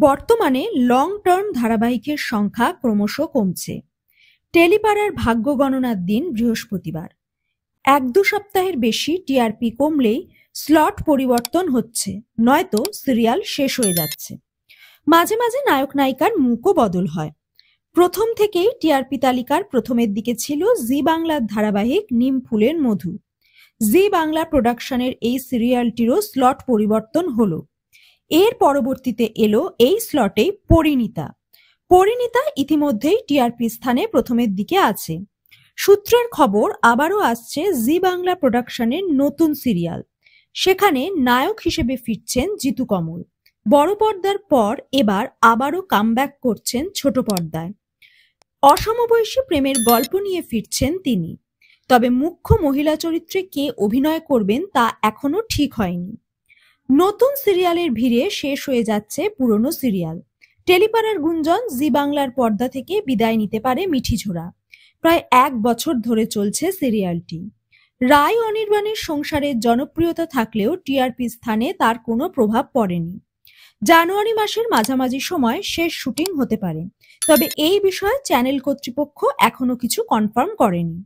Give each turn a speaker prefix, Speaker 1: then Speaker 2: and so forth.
Speaker 1: বর্তমানে long term ধারাবাহিকের সংখ্যা ক্রমশ কমছে। টেলিপাড়ার ভাগ্য গণনার দিন বৃহস্পতিবার। ১-২ সপ্তাহের বেশি টিআরপি কমলেই স্লট পরিবর্তন হচ্ছে, নয়তো সিরিয়াল শেষ হয়ে যাচ্ছে। মাঝে মাঝে নায়ক নায়িকার মুখও বদল হয়। প্রথম থেকেই টিআরপি তালিকার প্রথমের দিকে ছিল জি বাংলার ধারাবাহিক নিম ফুলের মধু। জি বাংলা প্রোডাকশনের এই সিরিয়ালটিরও স্লট পরিবর্তন হলো। এর পরবর্তীতে এলো এই স্লটে পরিণীতা। পরিণীতা ইতিমধ্যেই টিআরপি স্থানে প্রথমের দিকে আছে। সূত্রের খবর আবারও আসছে জি বাংলা প্রোডাকশনের নতুন সিরিয়াল। সেখানে নায়ক হিসেবে ফিরছেন জিতু কমল। বড় পর্দার পর এবার আবারও কামব্যাক করছেন ছোট পর্দায়। অসমবয়সী প্রেমের গল্প নিয়ে ফিরছেন তিনি। তবে মুখ্য মহিলা চরিত্রে কে অভিনয় করবেন তা এখনো ঠিক হয়নি। নতুন সিরিয়ালের ভিড়ে শেষ হয়ে যাচ্ছে পুরনো সিরিয়াল। টেলিপাড়ার গুঞ্জন জি বাংলার পর্দা থেকে বিদায় নিতে পারে মিঠিঝোড়া। প্রায় ১ বছর ধরে চলছে সিরিয়ালটি। রায় অনির্বাণের সংসারের জনপ্রিয়তা থাকলেও টিআরপি স্থানে তার কোনো প্রভাব পড়েনি। জানুয়ারি মাসের মাঝামাঝি সময় শেষ শুটিং হতে পারে, তবে এই বিষয়ে চ্যানেল কর্তৃপক্ষ এখনো কিছু কনফার্ম করেনি।